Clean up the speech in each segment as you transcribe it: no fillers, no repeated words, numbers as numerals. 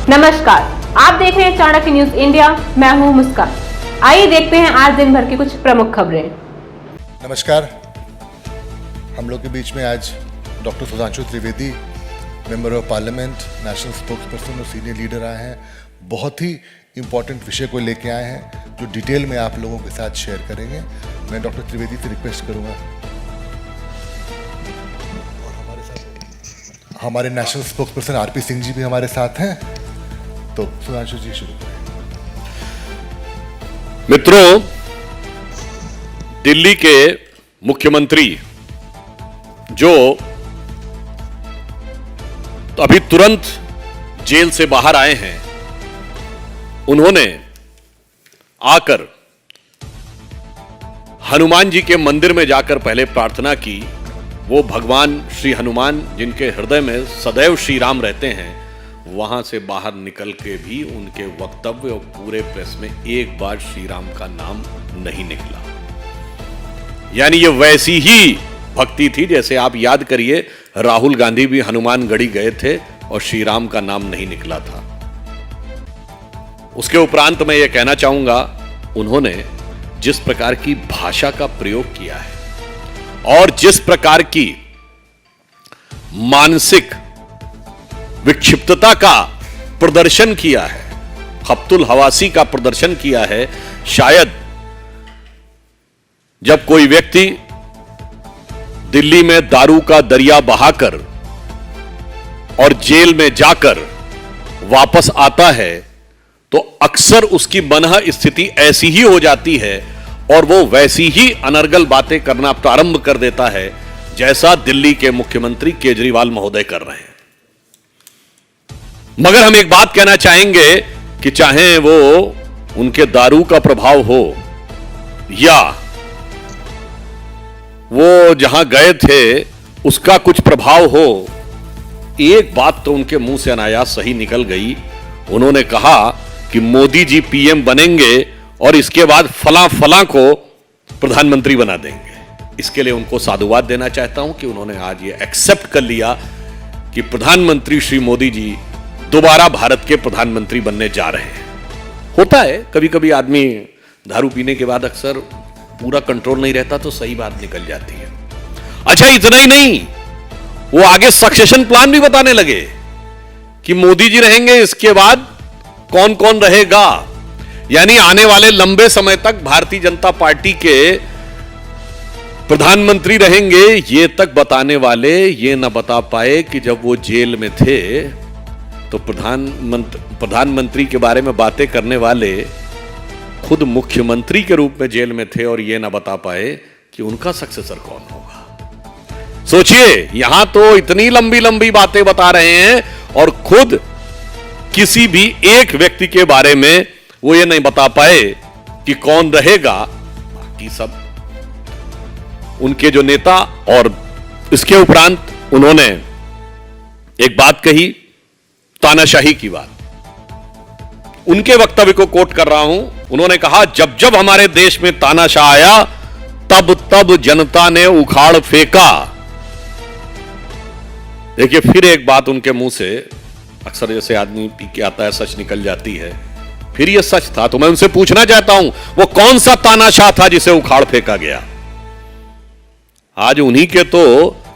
नमस्कार, आप देख रहे हैं चाणक्य न्यूज इंडिया। मैं हूं मुस्कान। आइए देखते हैं आज दिन भर की कुछ प्रमुख खबरें। नमस्कार, हम लोग के बीच में आज doctor Sudhanshu Trivedi, member of parliament, national spokesperson और सीनियर लीडर आए हैं। बहुत ही इम्पोर्टेंट विषय को लेके आए हैं जो डिटेल में आप लोगों के साथ शेयर करेंगे। मैं डॉक्टर त्रिवेदी से रिक्वेस्ट करूंगा, और हमारे national spokesperson RP Singh ji भी हमारे साथ हैं। तो सुधांशु जी शुरू करें। मित्रों, दिल्ली के मुख्यमंत्री जो अभी तुरंत जेल से बाहर आए हैं, उन्होंने आकर हनुमान जी के मंदिर में जाकर पहले प्रार्थना की। वो भगवान श्री हनुमान जिनके हृदय में सदैव श्री राम रहते हैं, वहां से बाहर निकल के भी उनके वक्तव्य और पूरे प्रेस में एक बार श्री राम का नाम नहीं निकला। यानी ये वैसी ही भक्ति थी जैसे आप याद करिए, राहुल गांधी भी हनुमानगढ़ी गए थे और श्री राम का नाम नहीं निकला था। उसके उपरांत मैं ये कहना चाहूंगा, उन्होंने जिस प्रकार की भाषा का प्रयोग किया है और जिस प्रकार की मानसिक विक्षिप्तता का प्रदर्शन किया है, खप्तुल हवासी का प्रदर्शन किया है, शायद जब कोई व्यक्ति दिल्ली में दारू का दरिया बहाकर और जेल में जाकर वापस आता है तो अक्सर उसकी मनः स्थिति ऐसी ही हो जाती है और वो वैसी ही अनर्गल बातें करना प्रारंभ कर देता है जैसा दिल्ली के मुख्यमंत्री केजरीवाल महोदय कर रहे हैं। मगर हम एक बात कहना चाहेंगे कि चाहे वो उनके दारू का प्रभाव हो या वो जहां गए थे उसका कुछ प्रभाव हो, एक बात तो उनके मुंह से अनायास सही निकल गई। उन्होंने कहा कि मोदी जी पीएम बनेंगे और इसके बाद फला फला को प्रधानमंत्री बना देंगे। इसके लिए उनको साधुवाद देना चाहता हूं कि उन्होंने आज ये एक्सेप्ट कर लिया कि प्रधानमंत्री श्री मोदी जी दोबारा भारत के प्रधानमंत्री बनने जा रहे हैं। होता है कभी कभी आदमी दारू पीने के बाद अक्सर पूरा कंट्रोल नहीं रहता तो सही बात निकल जाती है। अच्छा, इतना ही नहीं, वो आगे सक्सेशन प्लान भी बताने लगे कि मोदी जी रहेंगे, इसके बाद कौन कौन रहेगा। यानी आने वाले लंबे समय तक भारतीय जनता पार्टी के प्रधानमंत्री रहेंगे, ये तक बताने वाले ये न बता पाए कि जब वो जेल में थे तो प्रधानमंत्री के बारे में बातें करने वाले खुद मुख्यमंत्री के रूप में जेल में थे और ये ना बता पाए कि उनका सक्सेसर कौन होगा। सोचिए, यहां तो इतनी लंबी लंबी बातें बता रहे हैं और खुद किसी भी एक व्यक्ति के बारे में वो ये नहीं बता पाए कि कौन रहेगा। बाकी सब उनके जो नेता, और इसके उपरांत उन्होंने एक बात कही, तानाशाही की बात। उनके वक्तव्य को कोट कर रहा हूं। उन्होंने कहा, जब जब हमारे देश में तानाशाह आया तब तब जनता ने उखाड़ फेंका। देखिए, फिर एक बात उनके मुंह से, अक्सर जैसे आदमी पी के आता है सच निकल जाती है, फिर यह सच था। तो मैं उनसे पूछना चाहता हूं, वो कौन सा तानाशाह था जिसे उखाड़ फेंका गया? आज उन्हीं के तो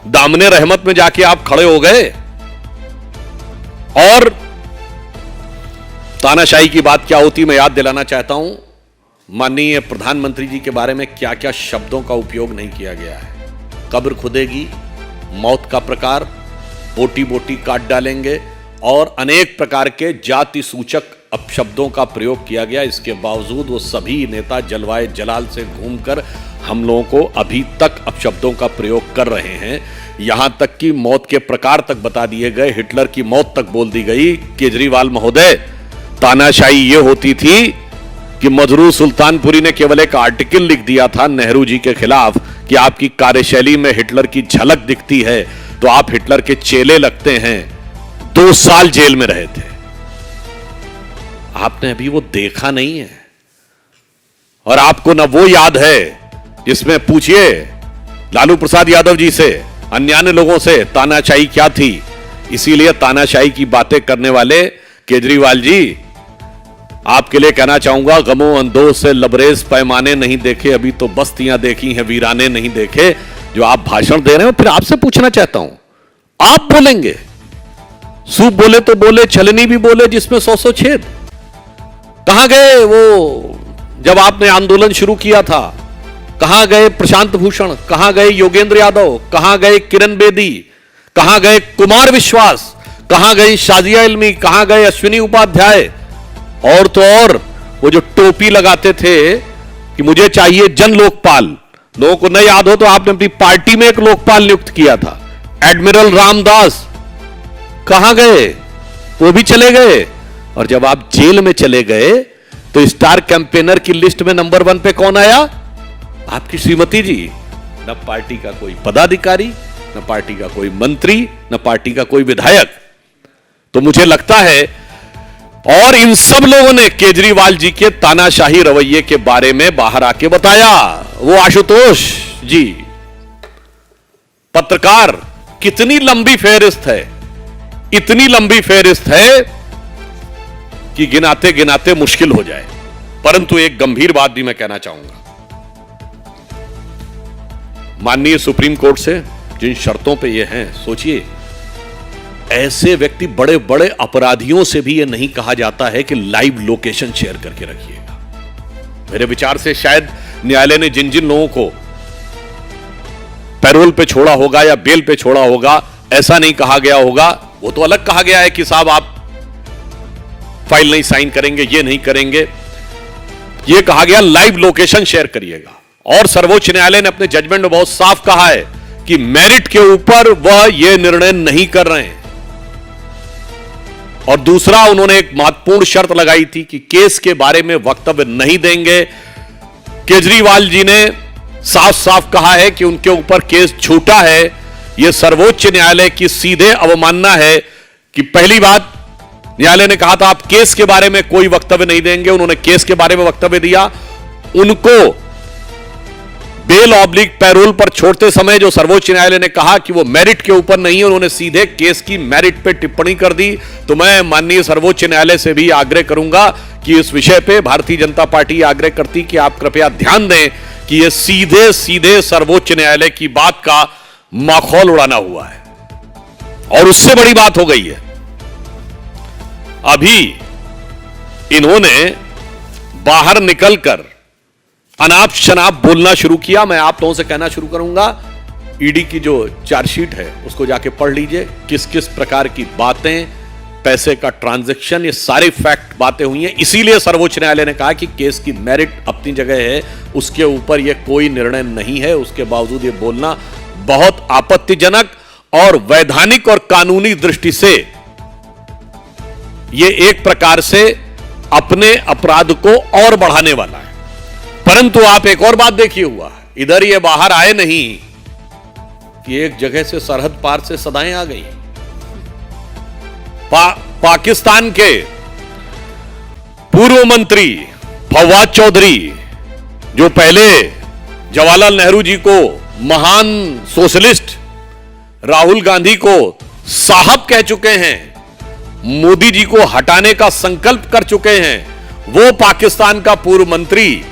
दामने रहमत में जाके आप खड़े हो गए। और तानाशाही की बात क्या होती मैं याद दिलाना चाहता हूं। माननीय प्रधानमंत्री जी के बारे में क्या क्या शब्दों का उपयोग नहीं किया गया है। कब्र खुदेगी, मौत का प्रकार, बोटी बोटी काट डालेंगे और अनेक प्रकार के जाति सूचक अपशब्दों का प्रयोग किया गया। इसके बावजूद वो सभी नेता जलवाए जलाल से घूमकर हम लोगों को अभी तक अपशब्दों का प्रयोग कर रहे हैं। यहां तक कि मौत के प्रकार तक बता दिए गए, हिटलर की मौत तक बोल दी गई। केजरीवाल महोदय, तानाशाही ये होती थी कि मजरूर सुल्तानपुरी ने केवल एक आर्टिकल लिख दिया था नेहरू जी के खिलाफ कि आपकी कार्यशैली में हिटलर की झलक दिखती है तो आप हिटलर के चेले लगते हैं। 2 साल जेल में रहे थे। आपने अभी वो देखा नहीं है और आपको ना वो याद है जिसमें पूछिए लालू प्रसाद यादव जी से, अन्य लोगों से तानाशाही क्या थी। इसीलिए तानाशाही की बातें करने वाले केजरीवाल जी, आपके लिए कहना चाहूंगा, गमों अंदों से लबरेज पैमाने नहीं देखे, अभी तो बस्तियां देखी हैं वीराने नहीं देखे। जो आप भाषण दे रहे हो, फिर आपसे पूछना चाहता हूं, आप बोलेंगे, सूप बोले तो बोले, छलनी भी बोले जिसमें 100 छेद। कहां गए वो जब आपने आंदोलन शुरू किया था? कहां गए प्रशांत भूषण? कहां गए योगेंद्र यादव? कहां गए किरण बेदी? कहां गए कुमार विश्वास? कहां गई शाजिया इल्मी? कहां गए अश्विनी उपाध्याय? और तो और वो जो टोपी लगाते थे कि मुझे चाहिए जन लोकपाल, लोगों को नहीं याद हो तो आपने अपनी पार्टी में एक लोकपाल नियुक्त किया था, एडमिरल रामदास, कहां गए? वो भी चले गए। और जब आप जेल में चले गए तो स्टार कैंपेनर की लिस्ट में नंबर 1 पे कौन आया? आपकी श्रीमती जी। न पार्टी का कोई पदाधिकारी, न पार्टी का कोई मंत्री, न पार्टी का कोई विधायक। तो मुझे लगता है, और इन सब लोगों ने केजरीवाल जी के तानाशाही रवैये के बारे में बाहर आके बताया। वो आशुतोष जी, पत्रकार, कितनी लंबी फेहरिस्त है, इतनी लंबी फेहरिस्त है कि गिनाते गिनाते मुश्किल हो जाए। परंतु एक गंभीर बात भी मैं कहना चाहूंगा, माननीय सुप्रीम कोर्ट से जिन शर्तों पे ये हैं, सोचिए, ऐसे व्यक्ति, बड़े बड़े अपराधियों से भी ये नहीं कहा जाता है कि लाइव लोकेशन शेयर करके रखिएगा। मेरे विचार से शायद न्यायालय ने जिन जिन लोगों को पैरोल पे छोड़ा होगा या बेल पे छोड़ा होगा, ऐसा नहीं कहा गया होगा। वो तो अलग कहा गया है कि साहब आप फाइल नहीं साइन करेंगे, ये नहीं करेंगे। ये कहा गया लाइव लोकेशन शेयर करिएगा। और सर्वोच्च न्यायालय ने अपने जजमेंट में बहुत साफ कहा है कि मेरिट के ऊपर वह यह निर्णय नहीं कर रहे हैं। और दूसरा, उन्होंने एक महत्वपूर्ण शर्त लगाई थी कि केस के बारे में वक्तव्य नहीं देंगे। केजरीवाल जी ने साफ साफ कहा है कि उनके ऊपर केस झूठा है। यह सर्वोच्च न्यायालय की सीधे अवमानना है कि पहली बात, न्यायालय ने कहा था आप केस के बारे में कोई वक्तव्य नहीं देंगे, उन्होंने केस के बारे में वक्तव्य दिया। उनको बेल ऑब्लिक पैरोल पर छोड़ते समय जो सर्वोच्च न्यायालय ने कहा कि वो मेरिट के ऊपर नहीं है, उन्होंने सीधे केस की मेरिट पे टिप्पणी कर दी। तो मैं माननीय सर्वोच्च न्यायालय से भी आग्रह करूंगा कि इस विषय पे भारतीय जनता पार्टी आग्रह करती कि आप कृपया ध्यान दें कि ये सीधे सीधे सर्वोच्च न्यायालय की बात का माखौल उड़ाना हुआ है। और उससे बड़ी बात हो गई है, अभी इन्होंने बाहर निकलकर अनाप शनाप बोलना शुरू किया। मैं आप लोगों से कहना शुरू करूंगा, ईडी की जो चार्जशीट है उसको जाके पढ़ लीजिए, किस किस प्रकार की बातें, पैसे का ट्रांजैक्शन, ये सारे फैक्ट बातें हुई हैं। इसीलिए सर्वोच्च न्यायालय ने कहा कि केस की मेरिट अपनी जगह है, उसके ऊपर यह कोई निर्णय नहीं है। उसके बावजूद ये बोलना बहुत आपत्तिजनक और वैधानिक और कानूनी दृष्टि से यह एक प्रकार से अपने अपराध को और बढ़ाने वाला है। परंतु आप एक और बात देखिए, हुआ इधर ये बाहर आए नहीं कि एक जगह से सरहद पार से सदाएं आ गई। पाकिस्तान के पूर्व मंत्री फवाद चौधरी, जो पहले जवाहरलाल नेहरू जी को महान सोशलिस्ट, राहुल गांधी को साहब कह चुके हैं, मोदी जी को हटाने का संकल्प कर चुके हैं, वो पाकिस्तान का पूर्व मंत्री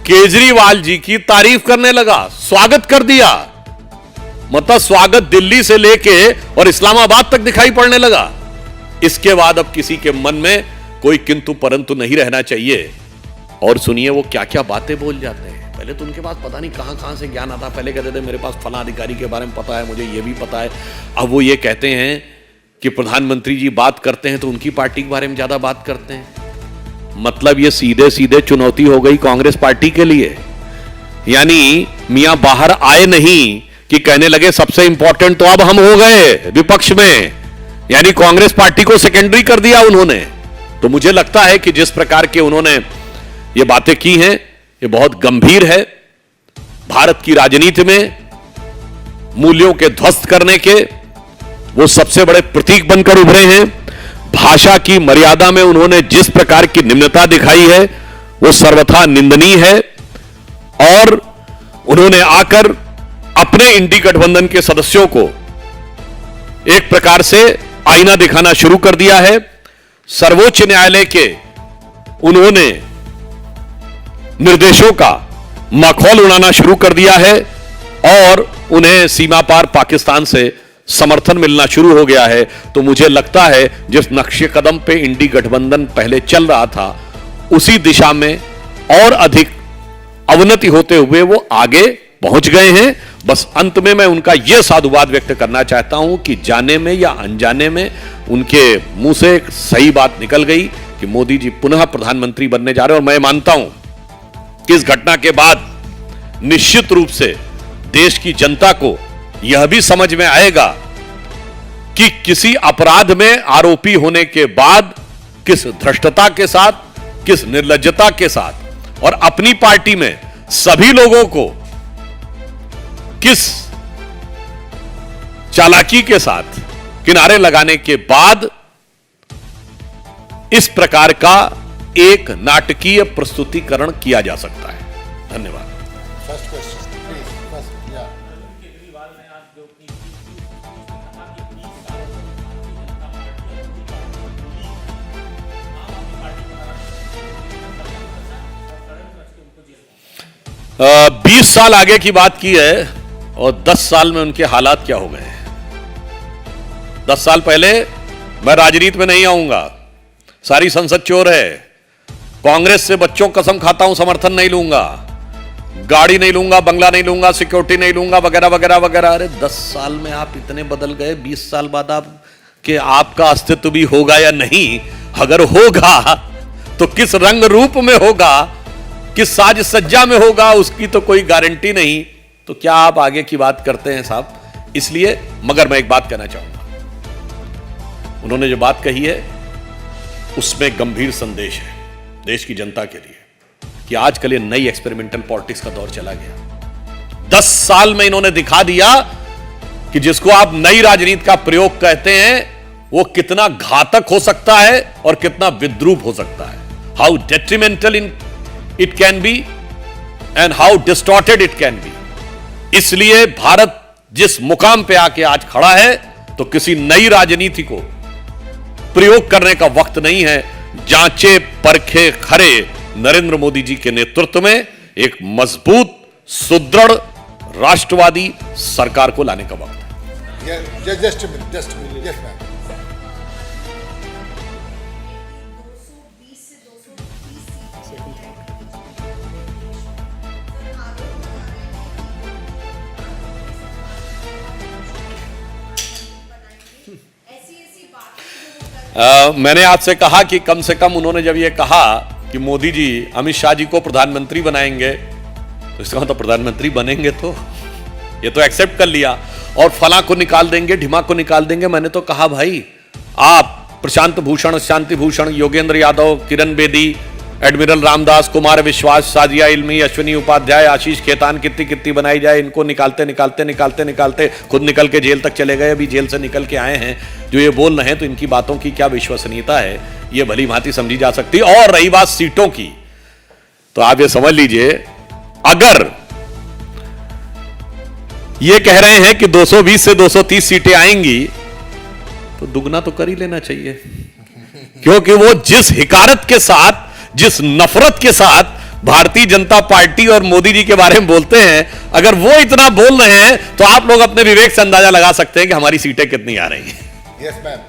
केजरीवाल जी की तारीफ करने लगा, स्वागत कर दिया। मतलब स्वागत दिल्ली से लेके और इस्लामाबाद तक दिखाई पड़ने लगा। इसके बाद अब किसी के मन में कोई किंतु परंतु नहीं रहना चाहिए। और सुनिए वो क्या क्या बातें बोल जाते हैं। पहले तो उनके पास पता नहीं कहां कहां से ज्ञान आता। पहले कहते थे मेरे पास फला अधिकारी के बारे में पता है, मुझे ये भी पता है। अब वो ये कहते हैं कि प्रधानमंत्री जी बात करते हैं तो उनकी पार्टी के बारे में ज्यादा बात करते हैं। मतलब ये सीधे सीधे चुनौती हो गई कांग्रेस पार्टी के लिए। यानी मियां बाहर आए नहीं कि कहने लगे सबसे इंपॉर्टेंट तो अब हम हो गए विपक्ष में, यानी कांग्रेस पार्टी को सेकेंडरी कर दिया उन्होंने। तो मुझे लगता है कि जिस प्रकार के उन्होंने ये बातें की हैं, ये बहुत गंभीर है। भारत की राजनीति में मूल्यों के ध्वस्त करने के वो सबसे बड़े प्रतीक बनकर उभरे हैं। भाषा की मर्यादा में उन्होंने जिस प्रकार की निम्नता दिखाई है वो सर्वथा निंदनीय है। और उन्होंने आकर अपने इंडी गठबंधन के सदस्यों को एक प्रकार से आईना दिखाना शुरू कर दिया है। सर्वोच्च न्यायालय के उन्होंने निर्देशों का मखौल उड़ाना शुरू कर दिया है और उन्हें सीमा पार पाकिस्तान से समर्थन मिलना शुरू हो गया है। तो मुझे लगता है जिस नक्शे कदम पे इंडी गठबंधन पहले चल रहा था उसी दिशा में और अधिक अवनति होते हुए वो आगे पहुंच गए हैं। बस अंत में मैं उनका यह साधुवाद व्यक्त करना चाहता हूं कि जाने में या अनजाने में उनके मुंह से एक सही बात निकल गई कि मोदी जी पुनः प्रधानमंत्री बनने जा रहे हैं। और मैं मानता हूं कि इस घटना के बाद निश्चित रूप से देश की जनता को यह भी समझ में आएगा कि किसी अपराध में आरोपी होने के बाद किस धृष्टता के साथ, किस निर्लज्जता के साथ और अपनी पार्टी में सभी लोगों को किस चालाकी के साथ किनारे लगाने के बाद इस प्रकार का एक नाटकीय प्रस्तुतिकरण किया जा सकता है। धन्यवाद। फर्स्ट क्वेश्चन प्लीज, फर्स्ट या अ, 20 साल आगे की बात की है और 10 साल में उनके हालात क्या हो गए हैं। 10 साल पहले मैं राजनीति में नहीं आऊंगा, सारी संसद चोर है, कांग्रेस से बच्चों कसम खाता हूं समर्थन नहीं लूंगा, गाड़ी नहीं लूंगा, बंगला नहीं लूंगा, सिक्योरिटी नहीं लूंगा, वगैरह वगैरह वगैरह। अरे 10 साल में आप इतने बदल गए, 20 साल बाद आप कि आपका अस्तित्व भी होगा या नहीं, अगर होगा तो किस रंग रूप में होगा, किस साज सज्जा में होगा, उसकी तो कोई गारंटी नहीं। तो क्या आप आगे की बात करते हैं साहब। इसलिए मगर मैं एक बात कहना चाहूंगा, उन्होंने जो बात कही है उसमें गंभीर संदेश है देश की जनता के लिए कि आजकल ये नई एक्सपेरिमेंटल पॉलिटिक्स का दौर चला गया। 10 साल में इन्होंने दिखा दिया कि जिसको आप नई राजनीति का प्रयोग कहते हैं वो कितना घातक हो सकता है और कितना विद्रूप हो सकता है। How detrimental it can be and how distorted it can be. इसलिए भारत जिस मुकाम पे आके आज खड़ा है तो किसी नई राजनीति को प्रयोग करने का वक्त नहीं है। जांचे परखे खरे नरेंद्र मोदी जी के नेतृत्व में एक मजबूत सुदृढ़ राष्ट्रवादी सरकार को लाने का वक्त है। Just minute yes ma'am. मैंने आपसे कहा कि कम से कम उन्होंने जब ये कहा कि मोदी जी अमित शाह जी को प्रधानमंत्री बनाएंगे तो इसका मतलब प्रधानमंत्री बनेंगे तो ये तो एक्सेप्ट कर लिया और फला को निकाल देंगे, ढिमा को निकाल देंगे। मैंने तो कहा भाई आप प्रशांत भूषण, शांति भूषण, योगेंद्र यादव, किरण बेदी, एडमिरल रामदास, कुमार विश्वास, साजिया इल्मी, अश्विनी उपाध्याय, आशीष खेतान, कितनी कितनी बनाई जाए, इनको निकालते निकालते निकालते निकालते खुद निकल के जेल तक चले गए, अभी जेल से निकल के आए हैं। जो ये बोल रहे हैं तो इनकी बातों की क्या विश्वसनीयता है ये भली भांति समझी जा सकती है। और रही बात सीटों की तो आप ये समझ लीजिए अगर ये कह रहे हैं कि 220 से 230 सीटें आएंगी तो दुगना तो कर ही लेना चाहिए, क्योंकि वो जिस हिकारत के साथ, जिस नफरत के साथ भारतीय जनता पार्टी और मोदी जी के बारे में बोलते हैं, अगर वो इतना बोल रहे हैं तो आप लोग अपने विवेक से अंदाजा लगा सकते हैं कि हमारी सीटें कितनी आ रही हैं। Yes ma'am.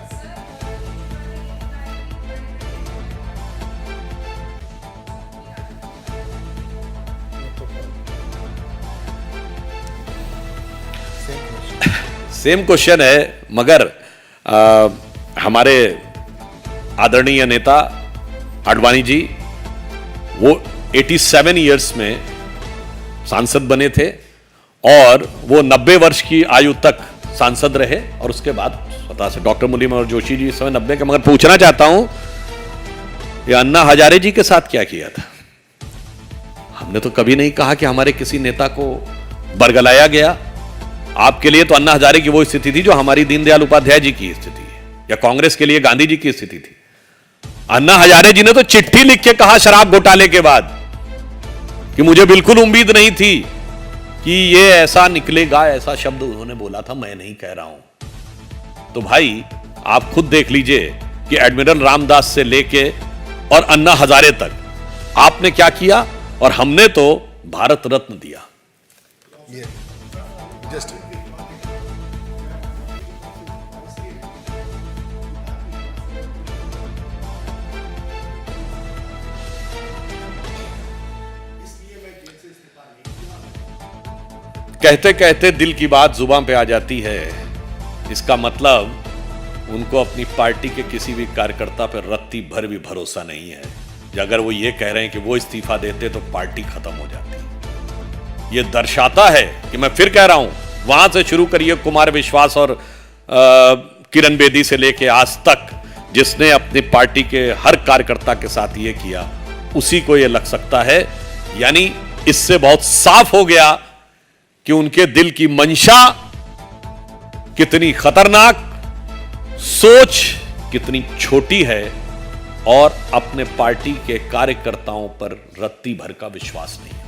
सेम क्वेश्चन है, मगर हमारे आदरणीय नेता आडवाणी जी वो 87 इयर्स में सांसद बने थे और वो 90 वर्ष की आयु तक सांसद रहे और उसके बाद स्वतः से डॉक्टर मुरली मनोहर जोशी जी इस समय 90 के। मगर पूछना चाहता हूं ये अन्ना हजारे जी के साथ क्या किया था। हमने तो कभी नहीं कहा कि हमारे किसी नेता को बरगलाया गया। आपके लिए तो अन्ना हजारे की वो स्थिति थी जो हमारी दीनदयाल उपाध्याय जी की स्थिति है या कांग्रेस के लिए गांधी जी की स्थिति थी। अन्ना हजारे जी ने तो चिट्ठी लिख के कहा शराब घोटाले के बाद कि मुझे बिल्कुल उम्मीद नहीं थी कि ये ऐसा निकलेगा। ऐसा शब्द उन्होंने बोला था, मैं नहीं कह रहा हूं। तो भाई आप खुद देख लीजिए कि एडमिरल रामदास से लेके और अन्ना हजारे तक आपने क्या किया, और हमने तो भारत रत्न दिया। ये जस्ट कहते कहते दिल की बात जुबान पे आ जाती है। इसका मतलब उनको अपनी पार्टी के किसी भी कार्यकर्ता पर रत्ती भर भी भरोसा नहीं है। अगर वो ये कह रहे हैं कि वो इस्तीफा देते तो पार्टी खत्म हो जाती। ये दर्शाता है कि मैं फिर कह रहा हूं, वहां से शुरू करिए कुमार विश्वास और किरण बेदी से लेके आज तक, जिसने अपनी पार्टी के हर कार्यकर्ता के साथ ये किया, उसी को ये लग सकता है। यानी इससे बहुत साफ हो गया कि उनके दिल की मंशा कितनी खतरनाक, सोच कितनी छोटी है, और अपने पार्टी के कार्यकर्ताओं पर रत्ती भर का विश्वास नहीं है।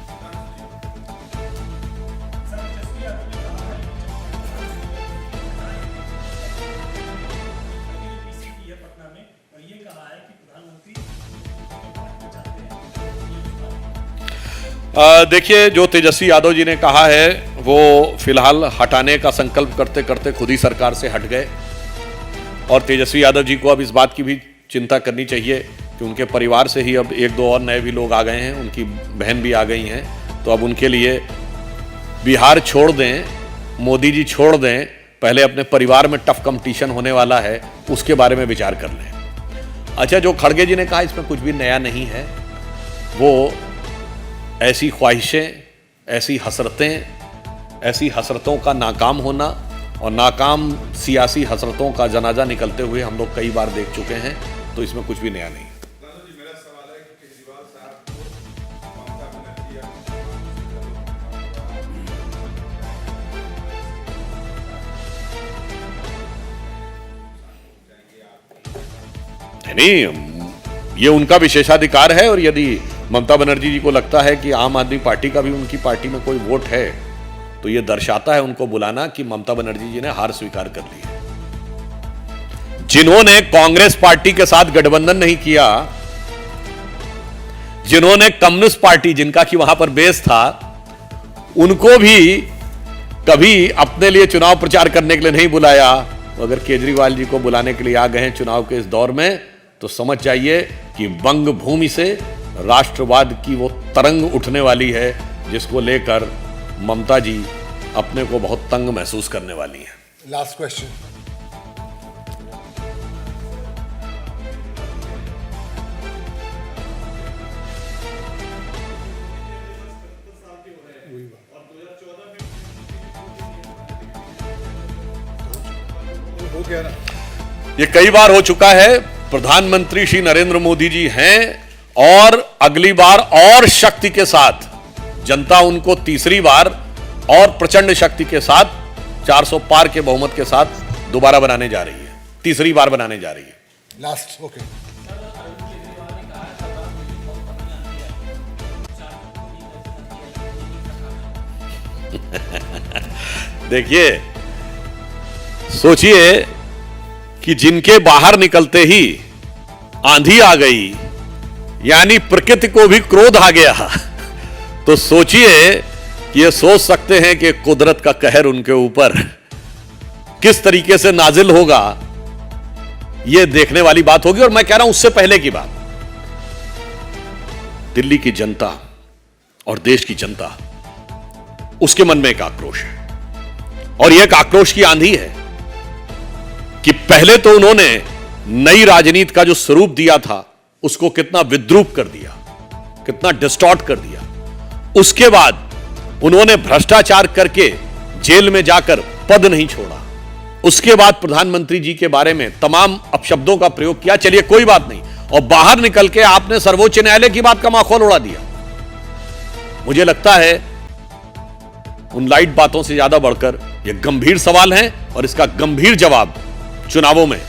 देखिए, जो तेजस्वी यादव जी ने कहा है वो फिलहाल हटाने का संकल्प करते करते खुद ही सरकार से हट गए, और तेजस्वी यादव जी को अब इस बात की भी चिंता करनी चाहिए कि उनके परिवार से ही अब एक दो और नए भी लोग आ गए हैं, उनकी बहन भी आ गई हैं, तो अब उनके लिए बिहार छोड़ दें, मोदी जी छोड़ दें, पहले अपने परिवार में टफ कंपटीशन होने वाला है, उसके बारे में विचार कर लें। अच्छा, जो खड़गे जी ने कहा इसमें कुछ भी नया नहीं है, वो ऐसी ख्वाहिशें, ऐसी हसरतों का नाकाम होना और नाकाम सियासी हसरतों का जनाजा निकलते हुए हम लोग कई बार देख चुके हैं, तो इसमें कुछ भी नया नहीं। मेरा सवाल है कि केजरीवाल साहब को ममता बनर्जी नहीं, ये उनका विशेषाधिकार है, और यदि ममता बनर्जी जी को लगता है कि आम आदमी पार्टी का भी उनकी पार्टी में कोई वोट है, तो यह दर्शाता है उनको बुलाना कि ममता बनर्जी जी ने हार स्वीकार कर ली है। जिन्होंने कांग्रेस पार्टी के साथ गठबंधन नहीं किया, जिन्होंने कम्युनिस्ट पार्टी, जिनका कि वहां पर बेस था, उनको भी कभी अपने लिए चुनाव प्रचार करने के लिए नहीं बुलाया। तो अगर केजरीवाल जी को बुलाने के लिए आ गए हैं चुनाव के इस दौर में, तो समझ जाइए कि बंग भूमि से राष्ट्रवाद की वो तरंग उठने वाली है, जिसको लेकर ममता जी अपने को बहुत तंग महसूस करने वाली हैं। Last question. हो गया ना। ये कई बार हो चुका है। प्रधानमंत्री श्री नरेंद्र मोदी जी हैं, और अगली बार और शक्ति के साथ जनता उनको तीसरी बार और प्रचंड शक्ति के साथ 400 पार के बहुमत के साथ दोबारा बनाने जा रही है, तीसरी बार बनाने जा रही है। Last, okay. देखिए, सोचिए कि जिनके बाहर निकलते ही आंधी आ गई, यानी प्रकृति को भी क्रोध आ गया, तो सोचिए कि ये सोच सकते हैं कि कुदरत का कहर उनके ऊपर किस तरीके से नाजिल होगा। यह देखने वाली बात होगी। और मैं कह रहा हूं उससे पहले की बात, दिल्ली की जनता और देश की जनता, उसके मन में एक आक्रोश है, और यह एक आक्रोश की आंधी है कि पहले तो उन्होंने नई राजनीति का जो स्वरूप दिया था उसको कितना विद्रूप कर दिया, कितना डिस्टॉर्ट कर दिया। उसके बाद उन्होंने भ्रष्टाचार करके जेल में जाकर पद नहीं छोड़ा। उसके बाद प्रधानमंत्री जी के बारे में तमाम अपशब्दों का प्रयोग किया। चलिए कोई बात नहीं, और बाहर निकल के आपने सर्वोच्च न्यायालय की बात का माखौल उड़ा दिया। मुझे लगता है उन लाइट बातों से ज्यादा बढ़कर यह गंभीर सवाल है, और इसका गंभीर जवाब चुनावों में